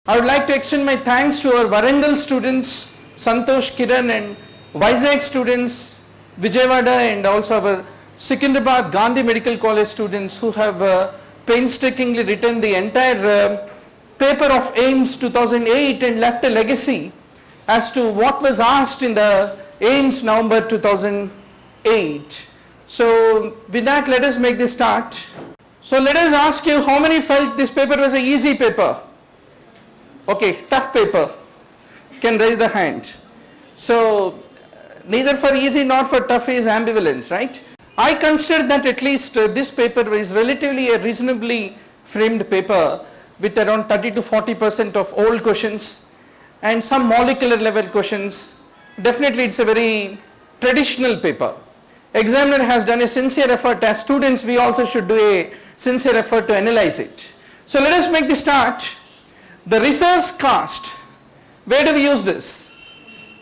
I would like to extend my thanks to our Varandal students, Santosh, Kiran and Vizag students, Vijayawada and also our Secunderabad Gandhi Medical College students who have painstakingly written the entire paper of AIIMS 2008 and left a legacy as to what was asked in the AIIMS November 2008. So with that, let us make this start. So let us ask you, how many felt this paper was an easy paper? Okay, tough paper. Can raise the hand. So neither for easy nor for tough is ambivalence, right? I consider that at least this paper is relatively a reasonably framed paper with around 30 to 40% of old questions and some molecular level questions. Definitely it's a very traditional paper. Examiner has done a sincere effort. As students, we also should do a sincere effort to analyze it. So let us make the start. The research cast. Where do we use this?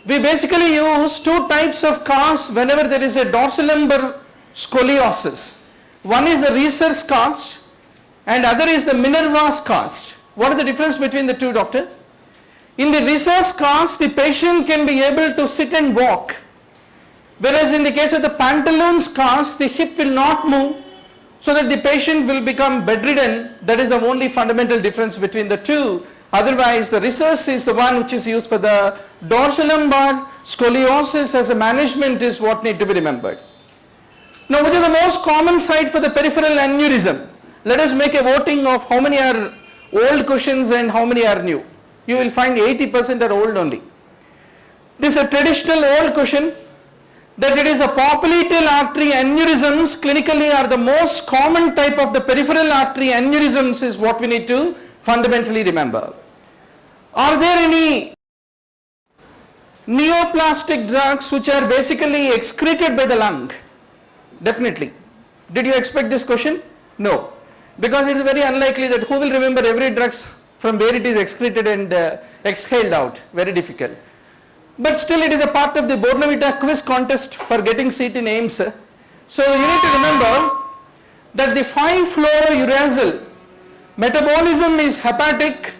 We basically use two types of cast whenever there is a dorsal-lumbar scoliosis. One is the research cast and other is the Minerva's cast. What is the difference between the two, doctor? In the research cast, the patient can be able to sit and walk. Whereas in the case of the pantaloons cast, the hip will not move, so that the patient will become bedridden. That is the only fundamental difference between the two. Otherwise, the research is the one which is used for the dorsal-lumbar scoliosis as a management is what need to be remembered. Now, which is the most common site for the peripheral aneurysm? Let us make a voting of how many are old questions and how many are new. You will find 80% are old only. This is a traditional old question. That it is the popliteal artery aneurysms clinically are the most common type of the peripheral artery aneurysms is what we need to fundamentally remember. Are there any neoplastic drugs which are basically excreted by the lung? Definitely. Did you expect this question? No. Because it is very unlikely that who will remember every drug from where it is excreted and exhaled out. Very difficult. But still it is a part of the Bournvita quiz contest for getting seat in AIIMS. So you need to remember that the 5-fluorouracil metabolism is hepatic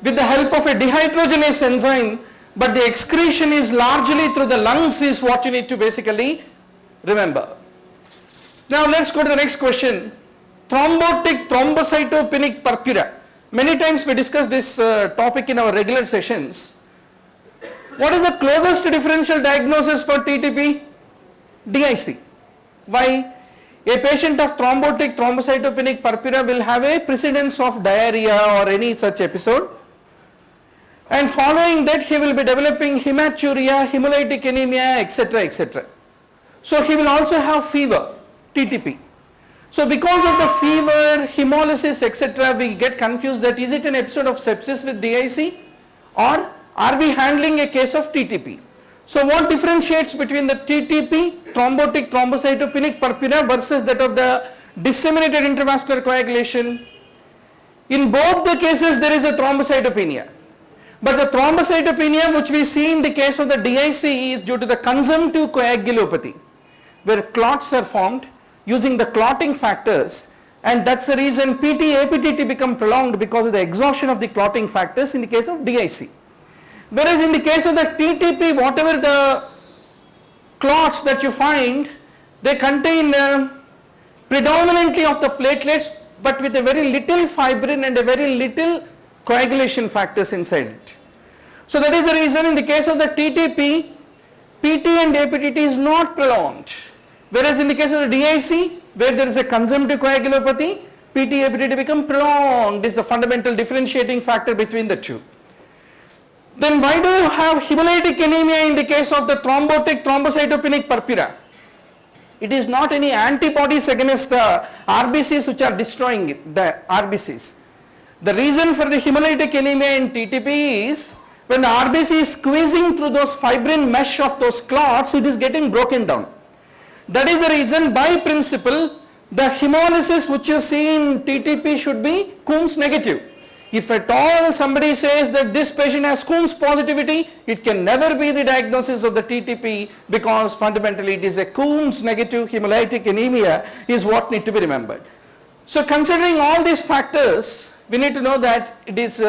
with the help of a dehydrogenase enzyme, but the excretion is largely through the lungs is what you need to basically remember. Now let's go to the next question. Thrombotic thrombocytopenic purpura. Many times we discuss this topic in our regular sessions. What is the closest differential diagnosis for TTP? DIC. Why? A patient of thrombotic thrombocytopenic purpura will have a precedence of diarrhea or any such episode, and following that he will be developing hematuria, hemolytic anemia, etc., etc. So he will also have fever, TTP. So because of the fever, hemolysis, etc., we get confused that is it an episode of sepsis with DIC or are we handling a case of TTP? So what differentiates between the TTP, thrombotic thrombocytopenic purpura, versus that of the disseminated intravascular coagulation? In both the cases there is a thrombocytopenia. But the thrombocytopenia which we see in the case of the DIC is due to the consumptive coagulopathy, where clots are formed using the clotting factors, and that's the reason PT, APTT become prolonged because of the exhaustion of the clotting factors in the case of DIC. Whereas in the case of the TTP, whatever the clots that you find, they contain predominantly of the platelets, but with a very little fibrin and a very little coagulation factors inside it. So that is the reason in the case of the TTP, PT and APTT is not prolonged. Whereas in the case of the DIC, where there is a consumptive coagulopathy, PT, APTT become prolonged. This is the fundamental differentiating factor between the two. Then why do you have hemolytic anemia in the case of the thrombotic thrombocytopenic purpura? It is not any antibodies against the RBCs which are destroying it, the RBCs. The reason for the hemolytic anemia in TTP is when the RBC is squeezing through those fibrin mesh of those clots, it is getting broken down. That is the reason by principle the hemolysis which you see in TTP should be Coombs negative. If at all somebody says that this patient has Coombs positivity, it can never be the diagnosis of the TTP, because fundamentally it is a Coombs negative hemolytic anemia is what need to be remembered. So considering all these factors, we need to know that it is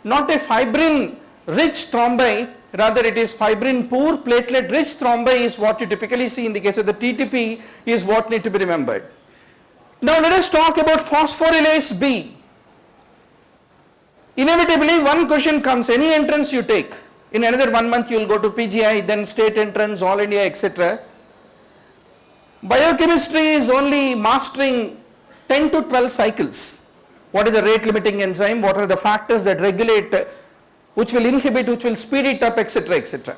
not a fibrin rich thrombi, rather it is fibrin poor platelet rich thrombi is what you typically see in the case of the TTP is what need to be remembered. Now let us talk about phosphorylase B. Inevitably one question comes, any entrance you take, in another 1 month you will go to PGI, then state entrance, all India, etc. Biochemistry is only mastering 10 to 12 cycles. What is the rate limiting enzyme, what are the factors that regulate, which will inhibit, which will speed it up, etc., etc.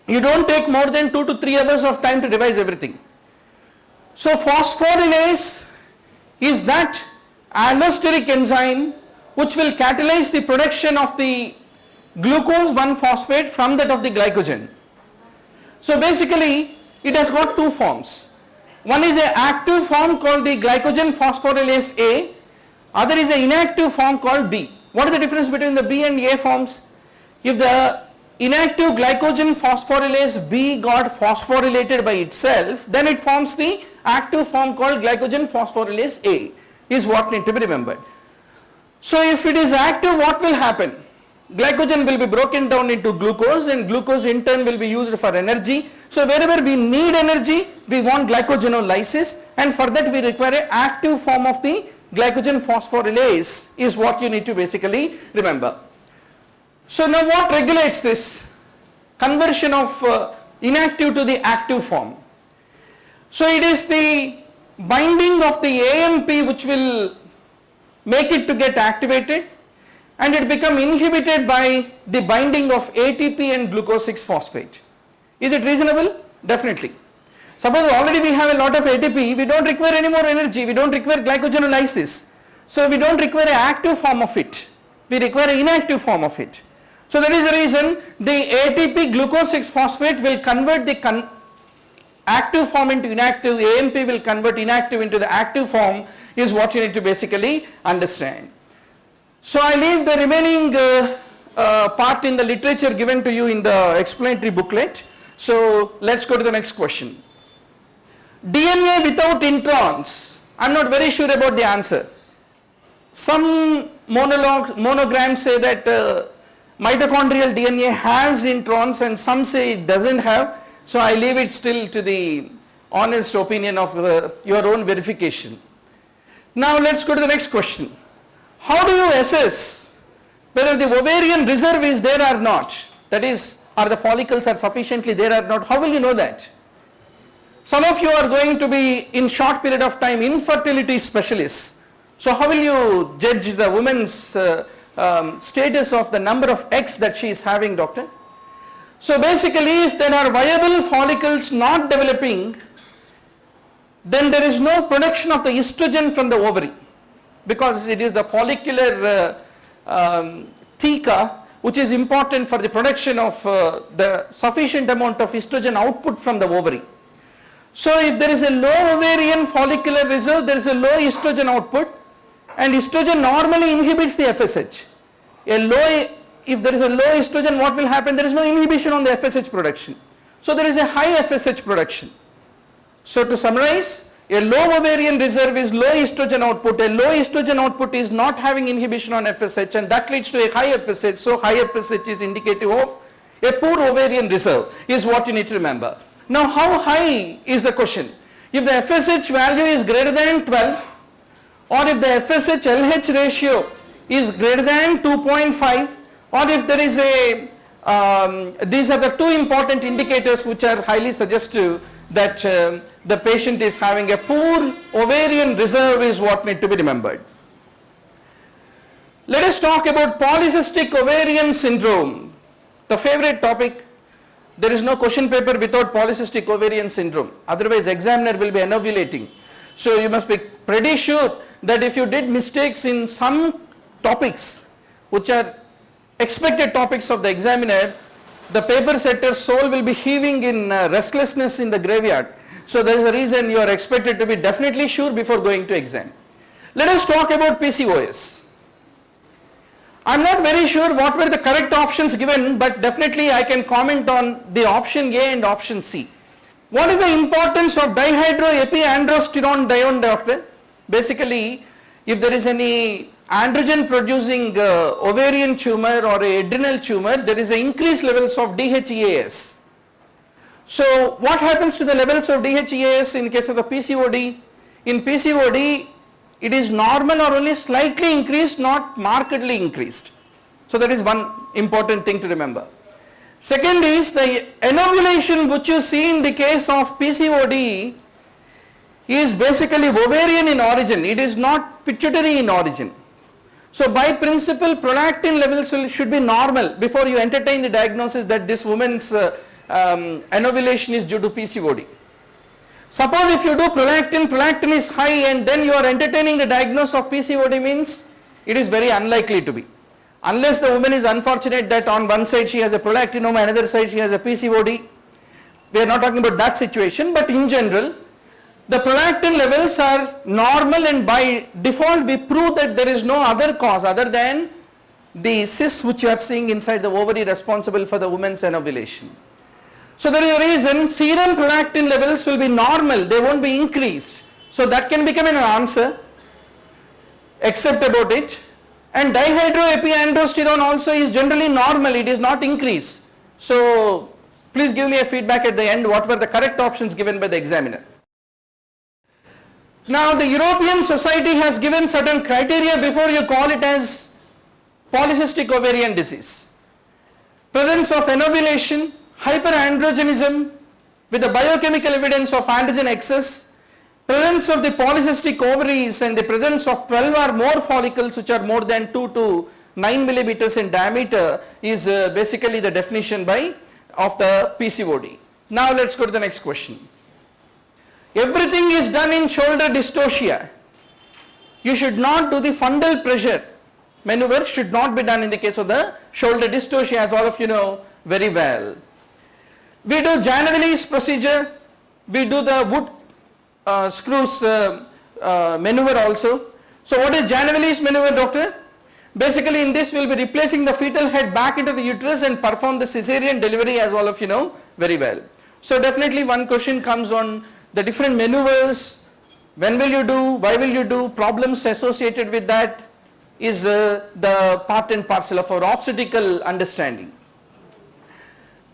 You don't take more than 2 to 3 hours of time to revise everything. So phosphorylase is that allosteric enzyme which will catalyze the production of the glucose 1-phosphate from that of the glycogen. So basically it has got two forms. One is an active form called the glycogen phosphorylase A, other is an inactive form called B. What is the difference between the B and A forms? If the inactive glycogen phosphorylase B got phosphorylated by itself, then it forms the active form called glycogen phosphorylase A, is what need to be remembered. So if it is active, what will happen? Glycogen will be broken down into glucose, and glucose in turn will be used for energy. So wherever we need energy, we want glycogenolysis, and for that we require an active form of the glycogen phosphorylase, is what you need to basically remember. So now what regulates this conversion of inactive to the active form? So it is the binding of the AMP which will make it to get activated, and it become inhibited by the binding of ATP and glucose 6-phosphate. Is it reasonable? Definitely. Suppose already we have a lot of ATP, we don't require any more energy, we don't require glycogenolysis. So we don't require an active form of it, we require an inactive form of it. So that is the reason the ATP glucose 6-phosphate will convert the active form into inactive, AMP will convert inactive into the active form, is what you need to basically understand. So I leave the remaining part in the literature given to you in the explanatory booklet. So let's go to the next question. DNA without introns, I am not very sure about the answer. Some monograms say that mitochondrial DNA has introns and some say it doesn't have. So I leave it still to the honest opinion of your own verification. Now let's go to the next question. How do you assess whether the ovarian reserve is there or not? That is, are the follicles are sufficiently there or not? How will you know that? Some of you are going to be in short period of time infertility specialists. So how will you judge the woman's status of the number of eggs that she is having, doctor? So basically if there are viable follicles not developing, then there is no production of the estrogen from the ovary, because it is the follicular theca which is important for the production of the sufficient amount of estrogen output from the ovary. So if there is a low ovarian follicular reserve, there is a low estrogen output, and estrogen normally inhibits the FSH. If there is a low estrogen, what will happen? There is no inhibition on the FSH production. So there is a high FSH production. So to summarize, a low ovarian reserve is low estrogen output. A low estrogen output is not having inhibition on FSH, and that leads to a high FSH. So high FSH is indicative of a poor ovarian reserve, is what you need to remember. Now how high is the question? If the FSH value is greater than 12, or if the FSH LH ratio is greater than 2.5, or if there is a, these are the two important indicators which are highly suggestive that the patient is having a poor ovarian reserve, is what need to be remembered. Let us talk about polycystic ovarian syndrome, the favorite topic. There is no question paper without polycystic ovarian syndrome, otherwise examiner will be enovulating. So you must be pretty sure that if you did mistakes in some topics which are expected topics of the examiner, the paper setter's soul will be heaving in restlessness in the graveyard. So there is a reason you are expected to be definitely sure before going to exam. Let us talk about PCOS. I am not very sure what were the correct options given, but definitely I can comment on the option A and option C. What is the importance of dihydroepiandrosterone dione, doctor? Basically, if there is any androgen producing ovarian tumor or adrenal tumor, there is an increased levels of DHEAS. So what happens to the levels of DHEAS in case of the PCOD? In PCOD, it is normal or only slightly increased, not markedly increased. So that is one important thing to remember. Second is the anovulation which you see in the case of PCOD is basically ovarian in origin. It is not pituitary in origin. So by principle, prolactin levels should be normal before you entertain the diagnosis that this woman's anovulation is due to PCOD. Suppose if you do prolactin is high and then you are entertaining the diagnosis of PCOD, means it is very unlikely to be. Unless the woman is unfortunate that on one side she has a prolactinoma, another side she has a PCOD. We are not talking about that situation, but in general, the prolactin levels are normal, and by default we prove that there is no other cause other than the cysts which you are seeing inside the ovary responsible for the woman's anovulation. So there is a reason serum prolactin levels will be normal, they won't be increased. So that can become an answer, except about it. And dihydroepiandrosterone also is generally normal, it is not increased. So please give me a feedback at the end what were the correct options given by the examiner. Now the European Society has given certain criteria before you call it as polycystic ovarian disease. Presence of anovulation, hyperandrogenism with the biochemical evidence of androgen excess, presence of the polycystic ovaries and the presence of 12 or more follicles which are more than 2 to 9 millimeters in diameter is basically the definition of the PCOD. Now let's go to the next question. Everything is done in shoulder dystocia. You should not do the fundal pressure maneuver, should not be done in the case of the shoulder dystocia, as all of you know very well. We do Jannevilles procedure, we do the wood screws maneuver also. So what is Jannevilles maneuver, doctor? Basically in this we will be replacing the fetal head back into the uterus and perform the cesarean delivery, as all of you know very well. So definitely one question comes on the different maneuvers, when will you do, why will you do, problems associated with that is the part and parcel of our obstetrical understanding.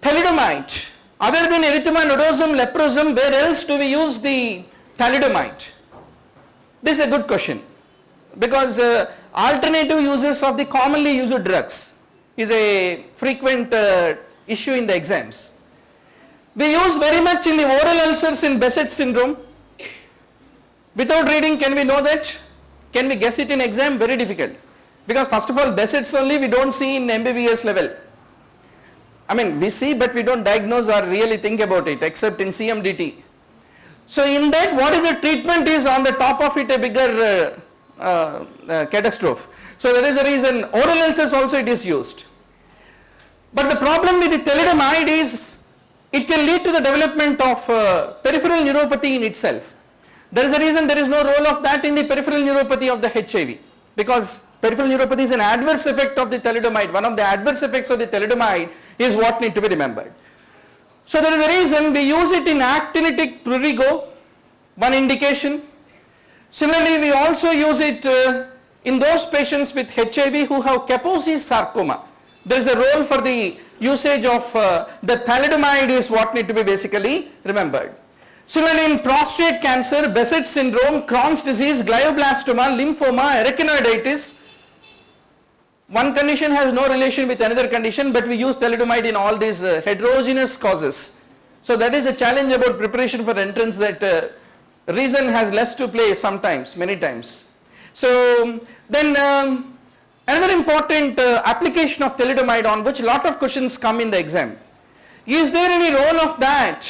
Thalidomide, other than erythema nodosum, leprosum, where else do we use the thalidomide? This is a good question, because alternative uses of the commonly used drugs is a frequent issue in the exams. We use very much in the oral ulcers in Behcet syndrome. Without reading, can we know that? Can we guess it in exam? Very difficult. Because first of all, Behcet's only we don't see in MBBS level. I mean, we see but we don't diagnose or really think about it except in CMDT. So in that, what is the treatment is on the top of it a bigger catastrophe. So that is the reason oral ulcers also it is used. But the problem with the thalidomide is it can lead to the development of peripheral neuropathy in itself. There is a reason there is no role of that in the peripheral neuropathy of the HIV, because peripheral neuropathy is an adverse effect of the thalidomide. One of the adverse effects of the thalidomide is what need to be remembered. So there is a reason we use it in actinitic prurigo, one indication. Similarly, we also use it in those patients with HIV who have Kaposi's sarcoma. There is a role for the usage of the thalidomide is what need to be basically remembered. Similarly, in prostate cancer, Behcet syndrome, Crohn's disease, glioblastoma, lymphoma, erythroiditis, one condition has no relation with another condition, but we use thalidomide in all these heterogeneous causes. So that is the challenge about preparation for entrance, that reason has less to play sometimes, many times. So then another important application of thalidomide on which a lot of questions come in the exam. Is there any role of that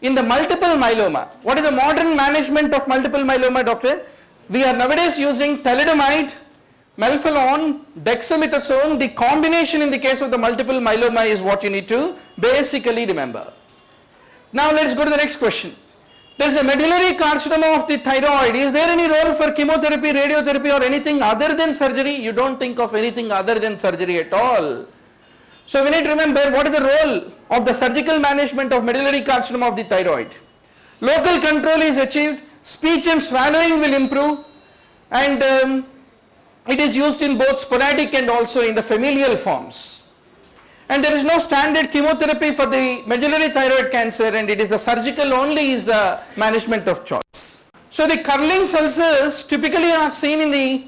in the multiple myeloma? What is the modern management of multiple myeloma, doctor? We are nowadays using thalidomide, melphalan, dexamethasone. The combination in the case of the multiple myeloma is what you need to basically remember. Now let's go to the next question. There is a medullary carcinoma of the thyroid. Is there any role for chemotherapy, radiotherapy or anything other than surgery? You don't think of anything other than surgery at all. So we need to remember what is the role of the surgical management of medullary carcinoma of the thyroid. Local control is achieved, speech and swallowing will improve, and It is used in both sporadic and also in the familial forms. And there is no standard chemotherapy for the medullary thyroid cancer, and it is the surgical only is the management of choice. So the Curling's ulcers typically are seen in the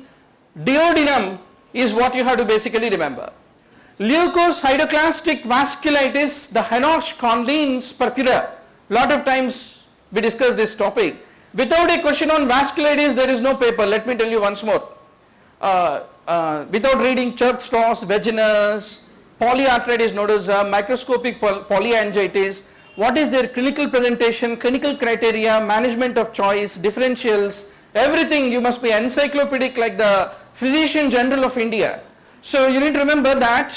duodenum is what you have to basically remember. Leukocytoclastic vasculitis, the Henoch-Conlin's purpura. Lot of times we discuss this topic. Without a question on vasculitis, there is no paper. Let me tell you once more. Without reading Church-Strauss, Wegener's, polyarthritis nodosa, microscopic polyangiitis, what is their clinical presentation, clinical criteria, management of choice, differentials, everything you must be encyclopedic like the Physician General of India. So you need to remember that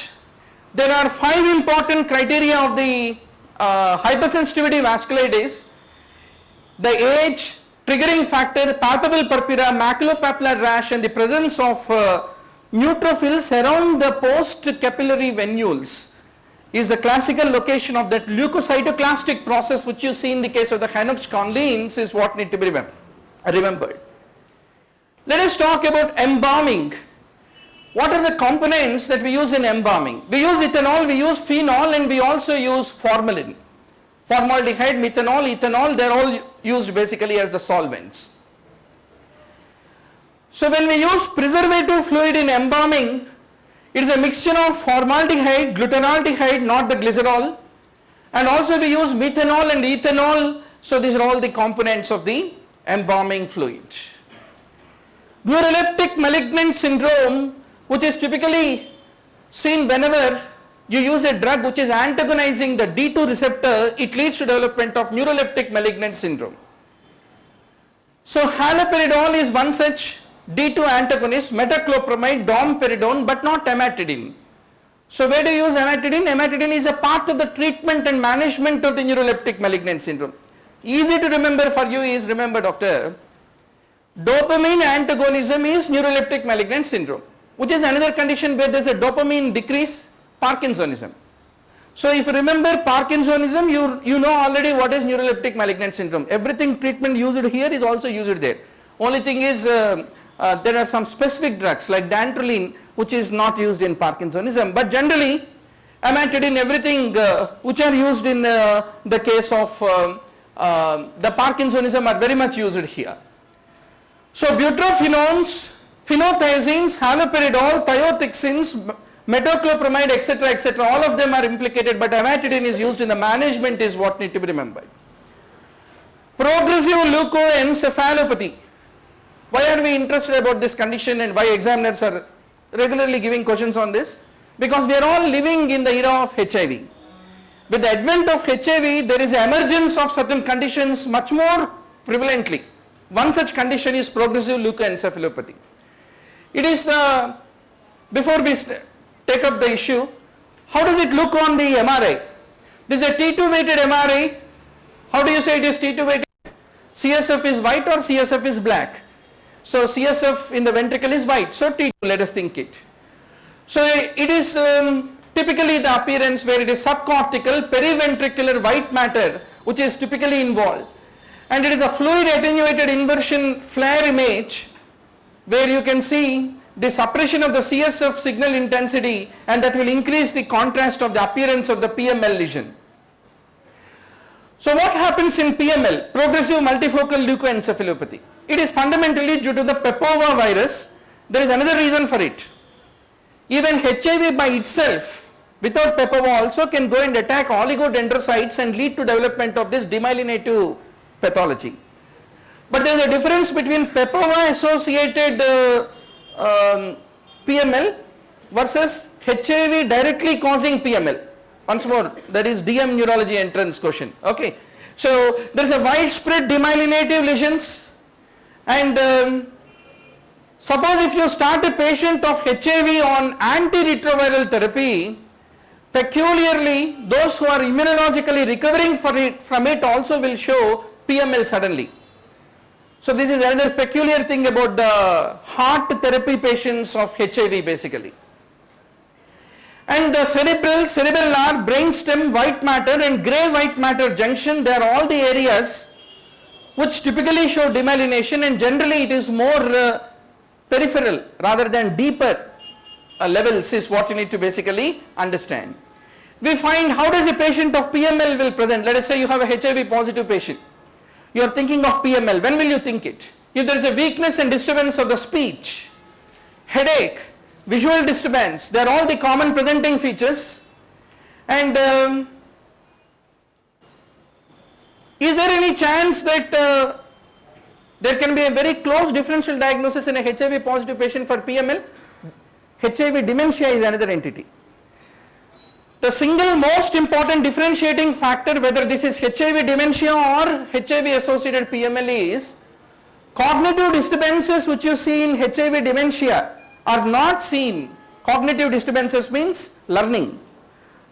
there are 5 important criteria of the hypersensitivity vasculitis: the age, triggering factor, palpable purpura, maculopapular rash, and the presence of neutrophils around the post-capillary venules is the classical location of that leukocytoclastic process which you see in the case of the Henoch-Conlin's is what need to be remembered. Let us talk about embalming. What are the components that we use in embalming? We use ethanol, we use phenol, and we also use formalin. Formaldehyde, methanol, ethanol, they are all used basically as the solvents. So when we use preservative fluid in embalming, it is a mixture of formaldehyde, glutaraldehyde, not the glycerol, and also we use methanol and ethanol. So these are all the components of the embalming fluid. Neuroleptic malignant syndrome, which is typically seen whenever you use a drug which is antagonizing the D2 receptor, it leads to development of neuroleptic malignant syndrome. So haloperidol is one such D2 antagonist, metoclopramide, domperidone, but not amantadine. So where do you use amantadine? Amantadine is a part of the treatment and management of the neuroleptic malignant syndrome. Easy to remember for you is, remember doctor, dopamine antagonism is neuroleptic malignant syndrome, which is another condition where there is a dopamine decrease, Parkinsonism. So if you remember Parkinsonism, you know already what is neuroleptic malignant syndrome. Everything treatment used here is also used there. Only thing is there are some specific drugs like dantrolene which is not used in Parkinsonism, but generally amantadine, everything which are used in the case of the Parkinsonism are very much used here. So butyrophenones, phenothiazines, haloperidol, thiothixins, metoclopramide, etc., all of them are implicated, but amantadine is used in the management is what need to be remembered. Progressive leukoencephalopathy. Why are we interested about this condition and why examiners are regularly giving questions on this? Because we are all living in the era of HIV. With the advent of HIV, there is emergence of certain conditions much more prevalently. One such condition is progressive leukoencephalopathy. It is the, before we take up the issue, how does it look on the MRI? This is a T2 weighted MRI. How do you say it is T2 weighted? CSF is white or CSF is black? So CSF in the ventricle is white, so T2, let us think it. So it is typically the appearance where it is subcortical, periventricular white matter which is typically involved, and it is a fluid attenuated inversion flare image where you can see the suppression of the CSF signal intensity, and that will increase the contrast of the appearance of the PML lesion. So what happens in PML, progressive multifocal leukoencephalopathy? It is fundamentally due to the Pepova virus. There is another reason for it. Even HIV by itself without Pepova also can go and attack oligodendrocytes and lead to development of this demyelinative pathology. But there is a difference between Pepova associated PML versus HIV directly causing PML. Once more, that is DM neurology entrance question. Okay. So there is a widespread demyelinative lesions, and suppose if you start a patient of HIV on antiretroviral therapy, peculiarly those who are immunologically recovering from it also will show PML suddenly. So this is another peculiar thing about the heart therapy patients of HIV basically. And the cerebellar, brainstem, white matter and grey white matter junction, they are all the areas which typically show demyelination, and generally it is more peripheral rather than deeper levels is what you need to basically understand. We find how does a patient of PML will present. Let us say you have a HIV positive patient. You are thinking of PML. When will you think it? If there is a weakness and disturbance of the speech, headache, visual disturbance, they are all the common presenting features. And is there any chance that there can be a very close differential diagnosis in a HIV positive patient for PML? HIV dementia is another entity. The single most important differentiating factor whether this is HIV dementia or HIV associated PML is cognitive disturbances which you see in HIV dementia are not seen. Cognitive disturbances means learning.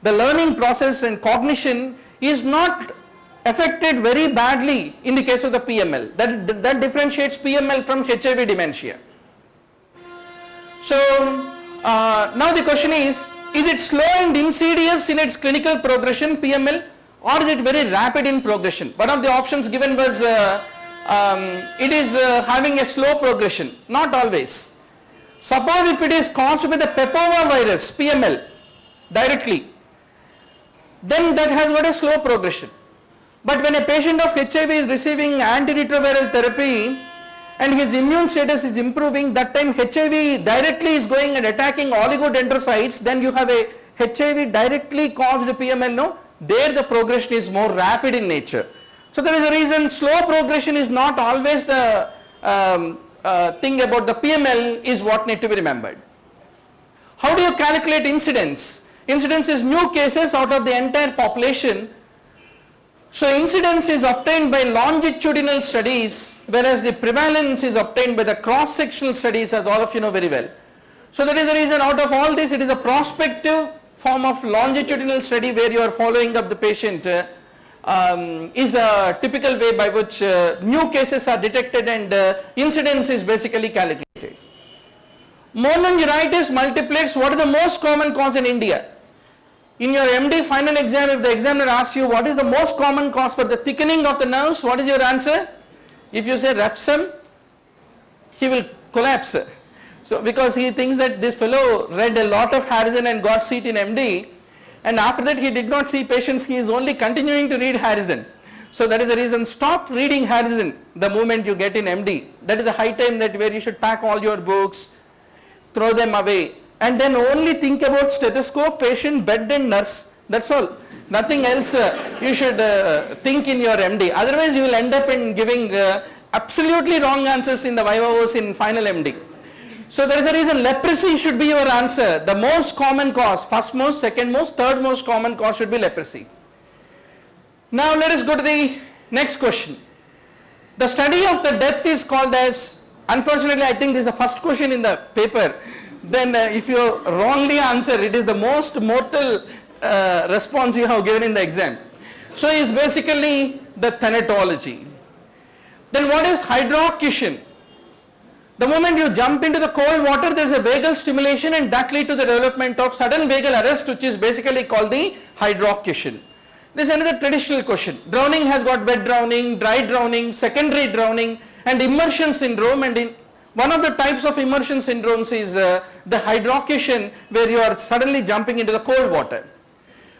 The learning process and cognition is not affected very badly in the case of the PML. That differentiates PML from HIV dementia. So now the question is it slow and insidious in its clinical progression, PML, or is it very rapid in progression? One of the options given was it is having a slow progression. Not always. Suppose if it is caused by the papavirus, PML, directly, then that has got a slow progression. But when a patient of HIV is receiving antiretroviral therapy and his immune status is improving, that time HIV directly is going and attacking oligodendrocytes, then you have a HIV directly caused PML, no? There the progression is more rapid in nature. So there is a reason slow progression is not always the thing about the PML is what need to be remembered. How do you calculate incidence? Incidence is new cases out of the entire population. So incidence is obtained by longitudinal studies, whereas the prevalence is obtained by the cross-sectional studies, as all of you know very well. So that is the reason out of all this it is a prospective form of longitudinal study where you are following up the patient is the typical way by which new cases are detected and incidence is basically calculated. Mononeuritis multiplex, what is the most common cause in India? In your MD final exam, if the examiner asks you what is the most common cause for the thickening of the nerves, what is your answer? If you say Refsum, he will collapse. So because he thinks that this fellow read a lot of Harrison and got seat in MD, and after that he did not see patients, he is only continuing to read Harrison. So that is the reason, stop reading Harrison the moment you get in MD. That is the high time that where you should pack all your books, throw them away, and then only think about stethoscope, patient, bed and nurse. That's all. Nothing else you should think in your MD. Otherwise you will end up in giving absolutely wrong answers in the vivos in final MD. So there is a reason leprosy should be your answer. The most common cause, first most, second most, third most common cause should be leprosy. Now let us go to the next question. The study of the death is called as, unfortunately I think this is the first question in the paper. Then if you wrongly answer, it is the most mortal response you have given in the exam. So it is basically the thanatology. Then what is hydrocortisone? The moment you jump into the cold water, there is a vagal stimulation and that leads to the development of sudden vagal arrest, which is basically called the hydrocortisone. This is another traditional question. Drowning has got wet drowning, dry drowning, secondary drowning and immersion syndrome, and in one of the types of immersion syndromes is the hydrocortisone, where you are suddenly jumping into the cold water.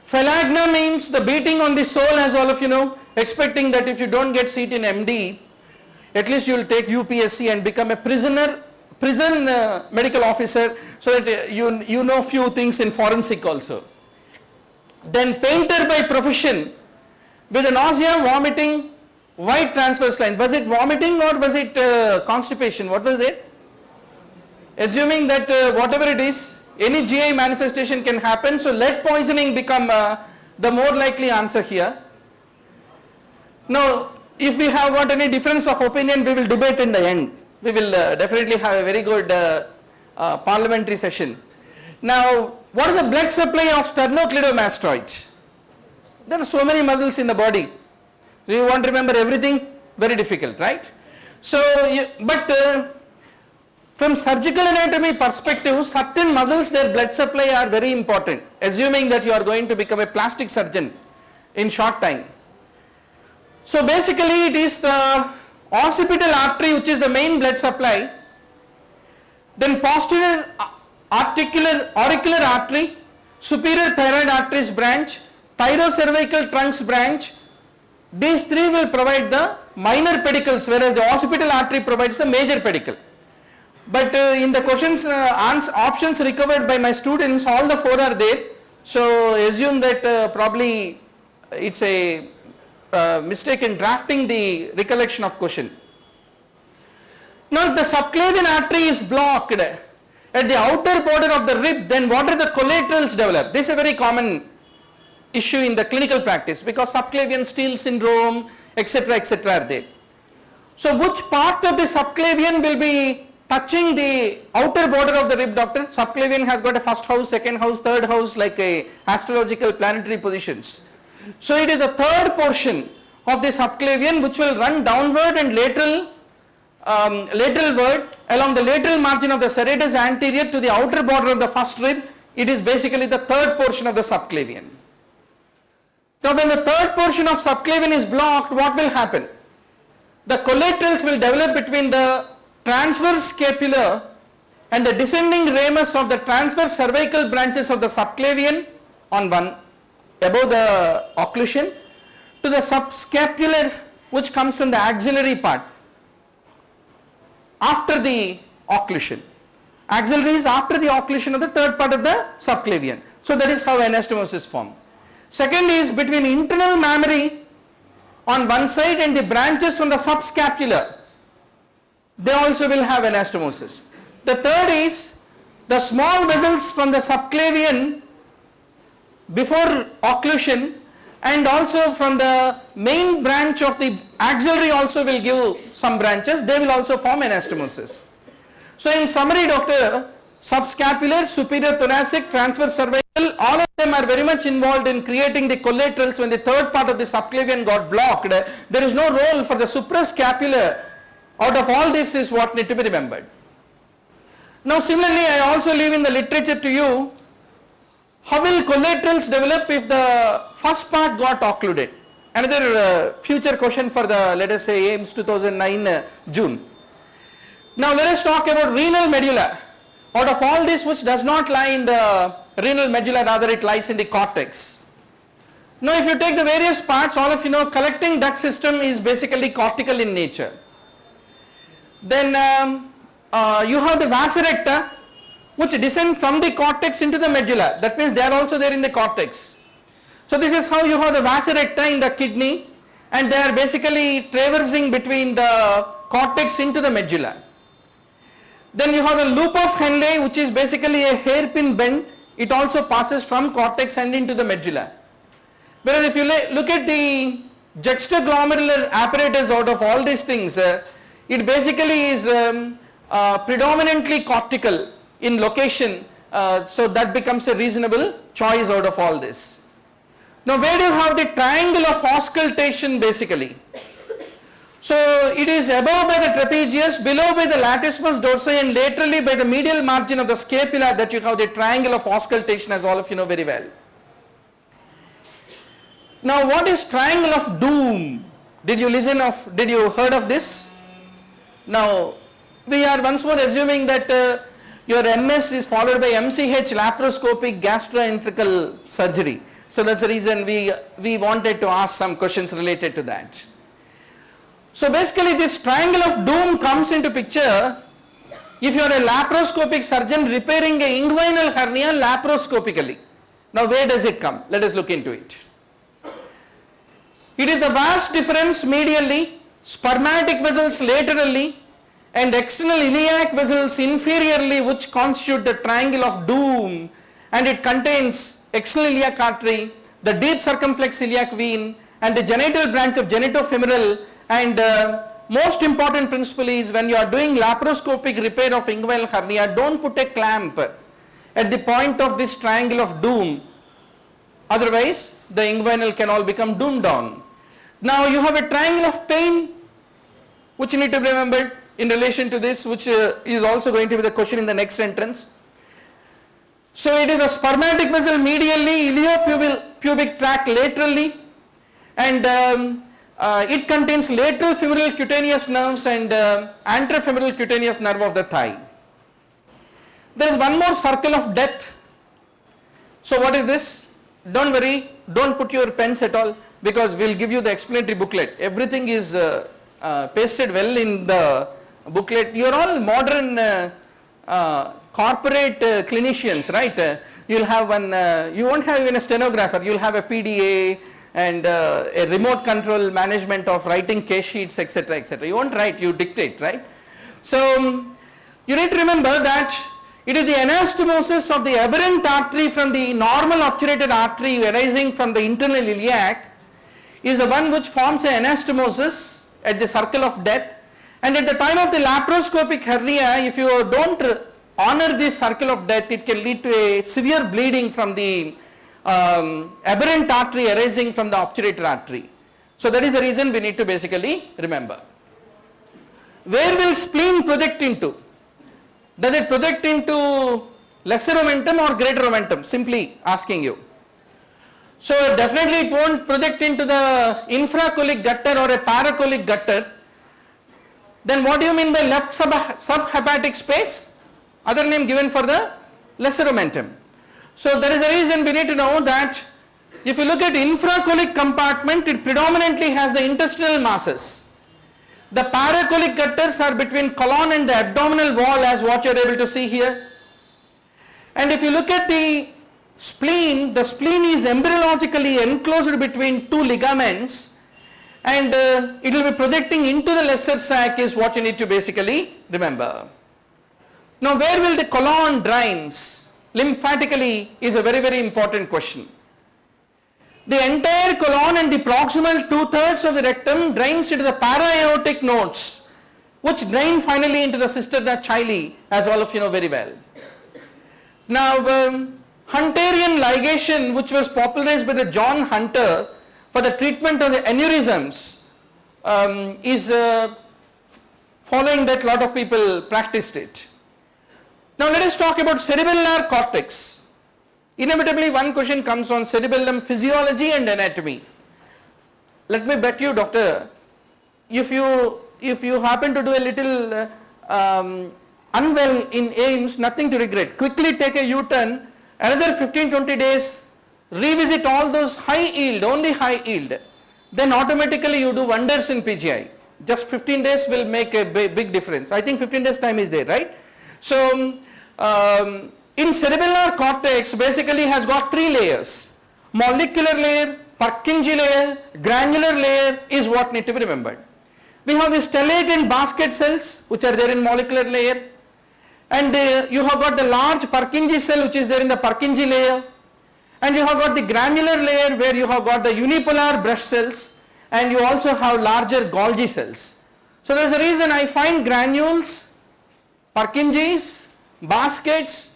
Phalagna means the beating on the soul, as all of you know, expecting that if you don't get seat in MD, at least you will take UPSC and become a prison medical officer, so that you know few things in forensic also. Then painter by profession with the nausea, vomiting, white transverse line. Was it vomiting or was it constipation? What was it? Assuming that whatever it is, any GI manifestation can happen, so lead poisoning become the more likely answer here. Now if we have got any difference of opinion, we will debate in the end. We will definitely have a very good parliamentary session. Now what is the blood supply of sternocleidomastoid? There are so many muscles in the body. Do you want to remember everything? Very difficult, right? So, from surgical anatomy perspective, certain muscles, their blood supply are very important, assuming that you are going to become a plastic surgeon in short time. So basically it is the occipital artery which is the main blood supply, Then posterior auricular artery, superior thyroid arteries branch, thyrocervical trunks branch. These three will provide the minor pedicles, whereas the occipital artery provides the major pedicle. But in the questions, options recovered by my students, all the four are there. So assume that probably it's a mistake in drafting the recollection of question. Now if the subclavian artery is blocked at the outer border of the rib, then what are the collaterals develop? This is a very common issue in the clinical practice because subclavian steal syndrome, etc., etc. are there. So which part of the subclavian will be touching the outer border of the rib, doctor? Subclavian has got a first house, second house, third house, like a astrological planetary positions. So it is the third portion of the subclavian which will run downward and lateralward along the lateral margin of the serratus anterior to the outer border of the first rib. It is basically the third portion of the subclavian. Now when the third portion of subclavian is blocked, what will happen? The collaterals will develop between the transverse scapular and the descending ramus of the transverse cervical branches of the subclavian on one above the occlusion to the subscapular which comes from the axillary part after the occlusion. Axillary is after the occlusion of the third part of the subclavian. So that is how anastomosis forms. Second is between internal mammary on one side and the branches from the subscapular. They also will have anastomosis. The third is the small vessels from the subclavian before occlusion and also from the main branch of the axillary also will give some branches. They will also form anastomosis. So in summary, doctor, subscapular, superior thoracic, transverse cervical, all of them are very much involved in creating the collaterals. When the third part of the subclavian got blocked, there is no role for the suprascapular. Out of all this is what need to be remembered. Now similarly, I also leave in the literature to you, how will collaterals develop if the first part got occluded? Another future question for the, let us say, AIMS 2009 June. Now let us talk about renal medulla. Out of all this, which does not lie in the renal medulla, rather it lies in the cortex. Now if you take the various parts, all of you know collecting duct system is basically cortical in nature. Then you have the vasa recta which descend from the cortex into the medulla. That means they are also there in the cortex. So this is how you have the vasa recta in the kidney and they are basically traversing between the cortex into the medulla. Then you have the loop of Henle which is basically a hairpin bend. It also passes from cortex and into the medulla. Whereas if you look at the juxtaglomerular apparatus out of all these things, it basically is predominantly cortical in location, so that becomes a reasonable choice out of all this. Now where do you have the triangle of auscultation basically? So it is above by the trapezius, below by the latissimus dorsi and laterally by the medial margin of the scapula that you have the triangle of auscultation, as all of you know very well. Now what is triangle of doom? Did you heard of this? Now we are once more assuming that your MS is followed by MCH, laparoscopic gastroenterical surgery. So that's the reason we wanted to ask some questions related to that. So basically this triangle of doom comes into picture if you are a laparoscopic surgeon repairing a inguinal hernia laparoscopically. Now where does it come? Let us look into it. It is the vast difference medially, spermatic vessels laterally and external iliac vessels inferiorly which constitute the triangle of doom, and it contains external iliac artery, the deep circumflex iliac vein and the genital branch of genitofemoral. And most important principle is when you are doing laparoscopic repair of inguinal hernia, don't put a clamp at the point of this triangle of doom, otherwise the inguinal can all become doomed down. Now you have a triangle of pain which you need to remember in relation to this, which is also going to be the question in the next entrance. So it is a spermatic vessel medially, iliopubic tract laterally, and it contains lateral femoral cutaneous nerves and anterofemoral cutaneous nerve of the thigh. There is one more circle of death. So what is this? Don't worry, don't put your pens at all, because we'll give you the explanatory booklet. Everything is pasted well in the booklet. You are all modern corporate clinicians, right? You'll have one, you won't have even a stenographer, you'll have a PDA and a remote control management of writing case sheets, etc., etc. You won't write, you dictate, right? So you need to remember that it is the anastomosis of the aberrant artery from the normal obturated artery arising from the internal iliac is the one which forms an anastomosis at the circle of death, and at the time of the laparoscopic hernia, if you don't honor this circle of death, it can lead to a severe bleeding from the aberrant artery arising from the obturated artery. So that is the reason we need to basically remember. Where will spleen project into? Does it project into lesser omentum or greater omentum? Simply asking you. So definitely it won't project into the infracolic gutter or a paracolic gutter. Then what do you mean by left subhepatic space? Other name given for the lesser omentum. So there is a reason we need to know that if you look at infracolic compartment, it predominantly has the intestinal masses. The paracolic gutters are between colon and the abdominal wall, as what you are able to see here. And if you look at the spleen is embryologically enclosed between two ligaments, and it will be projecting into the lesser sac is what you need to basically remember. Now where will the colon drains lymphatically is a very, very important question. The entire colon and the proximal 2/3 of the rectum drains into the para-aortic nodes, which drain finally into the cisterna chyli, as all of you know very well. Now Hunterian ligation, which was popularized by the John Hunter for the treatment of the aneurysms, is following that lot of people practiced it. Now let us talk about cerebellar cortex. Inevitably one question comes on cerebellum physiology and anatomy. Let me bet you, doctor, if you happen to do a little unwell in AIIMS, nothing to regret. Quickly take a U-turn, another 15-20 days, revisit all those high yield, only high yield. Then automatically you do wonders in PGI. Just 15 days will make a big difference. I think 15 days time is there, right? So in cerebellar cortex basically has got three layers. Molecular layer, Purkinje layer, granular layer is what need to be remembered. We have the stellate and basket cells which are there in molecular layer, and you have got the large Purkinje cell which is there in the Purkinje layer, and you have got the granular layer where you have got the unipolar brush cells, and you also have larger Golgi cells. So there is a reason I find granules, Purkinjes, baskets,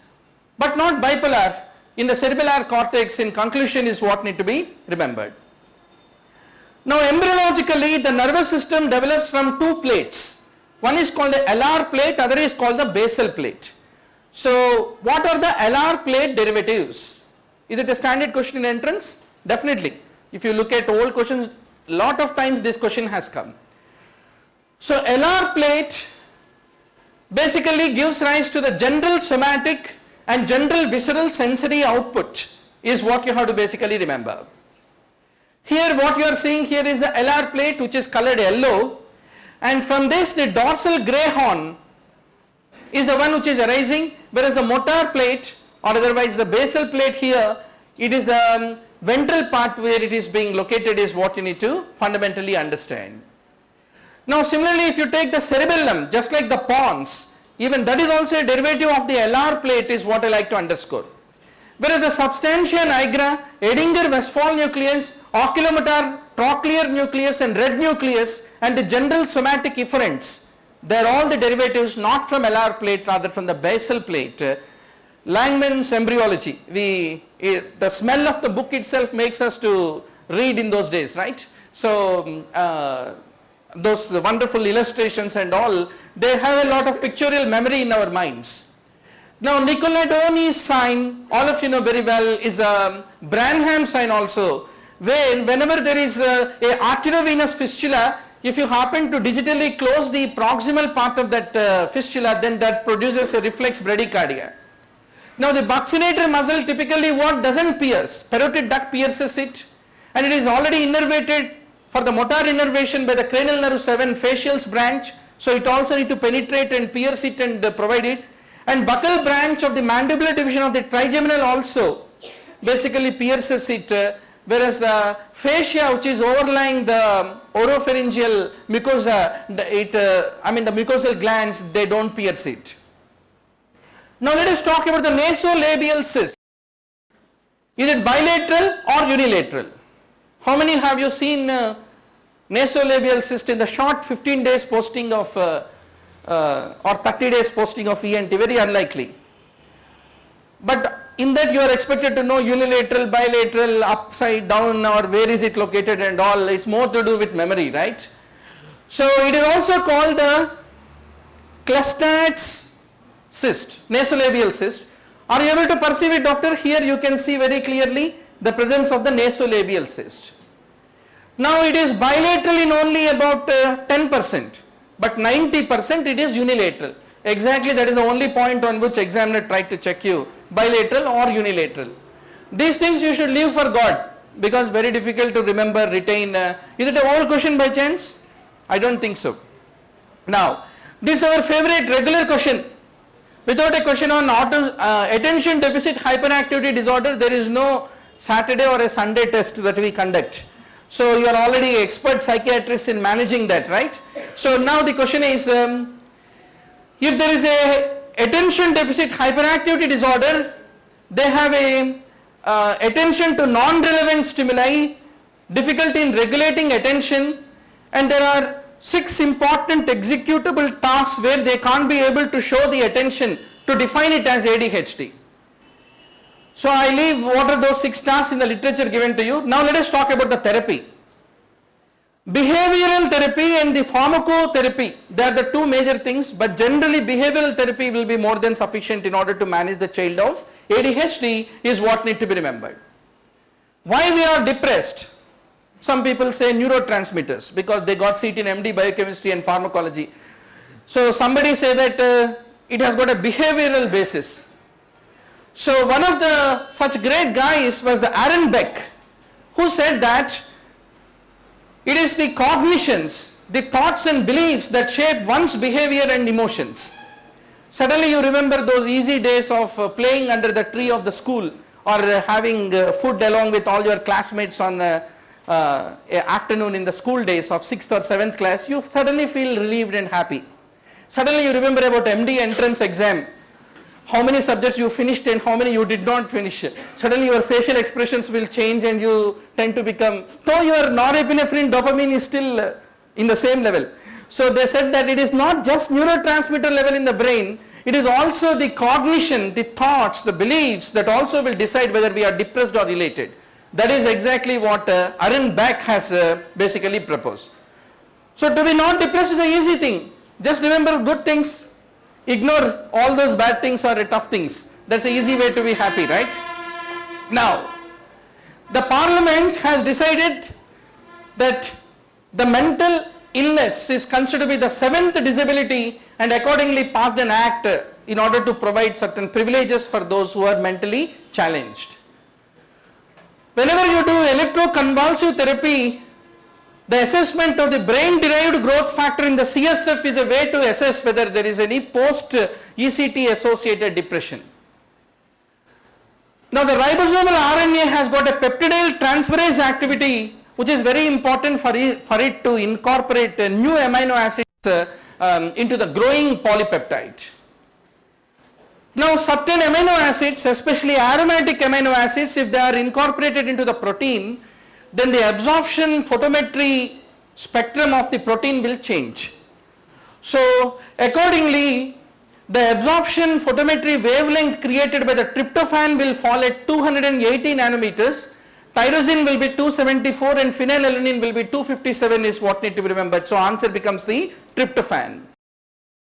but not bipolar in the cerebellar cortex. In conclusion is what need to be remembered. Now embryologically the nervous system develops from two plates. One is called the alar plate, other is called the basal plate. So what are the alar plate derivatives? Is it a standard question in entrance? Definitely. If you look at old questions, lot of times this question has come. So alar plate basically gives rise to the general somatic and general visceral sensory output is what you have to basically remember. Here what you are seeing here is the alar plate which is colored yellow, and from this the dorsal gray horn is the one which is arising, whereas the motor plate or otherwise the basal plate here, it is the ventral part where it is being located is what you need to fundamentally understand. Now similarly if you take the cerebellum, just like the pons, even that is also a derivative of the alar plate is what I like to underscore. Whereas the substantia nigra, Edinger-Westphal nucleus, oculomotor, trochlear nucleus and red nucleus and the general somatic efferents, they are all the derivatives not from alar plate, rather from the basal plate. Langman's embryology, the smell of the book itself makes us to read in those days, right? So those wonderful illustrations and all, they have a lot of pictorial memory in our minds. Now Nicoledoni's sign, all of you know very well, is a Branham sign also, where whenever there is a arteriovenous fistula, if you happen to digitally close the proximal part of that fistula, then that produces a reflex bradycardia. Now the buccinator muscle typically what doesn't pierce, parotid duct pierces it, and it is already innervated for the motor innervation by the cranial nerve 7 facials branch, so it also need to penetrate and pierce it and provide it, and buccal branch of the mandibular division of the trigeminal also basically pierces it, whereas the fascia which is overlying the oropharyngeal mucosa, the mucosal glands, they don't pierce it. Now let us talk about the nasolabial cyst. Is it bilateral or unilateral? How many have you seen nasolabial cyst in the short 15 days posting of or 30 days posting of ENT? Very unlikely. But in that you are expected to know unilateral, bilateral, upside down, or where is it located and all. It's more to do with memory, right? So it is also called the Klestad's cyst, nasolabial cyst. Are you able to perceive it, doctor? Here you can see very clearly the presence of the nasolabial cyst. Now it is bilateral in only about 10%, but 90% it is unilateral. Exactly, that is the only point on which examiner tried to check you, bilateral or unilateral. These things you should leave for God, because very difficult to remember, retain. Is it an old question by chance? I don't think so. Now, this is our favorite regular question. Without a question on attention deficit hyperactivity disorder, there is no Saturday or a Sunday test that we conduct. So you are already expert psychiatrists in managing that, right? So now the question is, if there is a attention deficit hyperactivity disorder, they have a attention to non-relevant stimuli, difficulty in regulating attention, and there are 6 important executable tasks where they can't be able to show the attention to define it as ADHD. So I leave what are those 6 tasks in the literature given to you. Now let us talk about the therapy. Behavioral therapy and the pharmacotherapy, they are the 2 major things, but generally behavioral therapy will be more than sufficient in order to manage the child of ADHD is what need to be remembered. Why we are depressed? Some people say neurotransmitters because they got seat in MD biochemistry and pharmacology. So somebody say that it has got a behavioral basis. So one of the such great guys was the Aaron Beck, who said that it is the cognitions, the thoughts and beliefs that shape one's behavior and emotions. Suddenly you remember those easy days of playing under the tree of the school, or having food along with all your classmates on afternoon in the school days of 6th or 7th class. You suddenly feel relieved and happy. Suddenly you remember about MD entrance exam, how many subjects you finished and how many you did not finish. Suddenly your facial expressions will change and you tend to become, though your norepinephrine dopamine is still in the same level. So they said that it is not just neurotransmitter level in the brain, it is also the cognition, the thoughts, the beliefs that also will decide whether we are depressed or elated. That is exactly what Aaron Beck has basically proposed. So to be not depressed is an easy thing. Just remember good things, ignore all those bad things or tough things. That's an easy way to be happy, right? Now, the Parliament has decided that the mental illness is considered to be the 7th disability, and accordingly passed an act in order to provide certain privileges for those who are mentally challenged. Whenever you do electroconvulsive therapy, the assessment of the brain-derived growth factor in the CSF is a way to assess whether there is any post-ECT associated depression. Now the ribosomal RNA has got a peptidyl transferase activity which is very important for it to incorporate new amino acids into the growing polypeptide. Now certain amino acids, especially aromatic amino acids, if they are incorporated into the protein, then the absorption photometry spectrum of the protein will change. So accordingly, the absorption photometry wavelength created by the tryptophan will fall at 280 nanometers, tyrosine will be 274 and phenylalanine will be 257 is what need to be remembered. So answer becomes the tryptophan.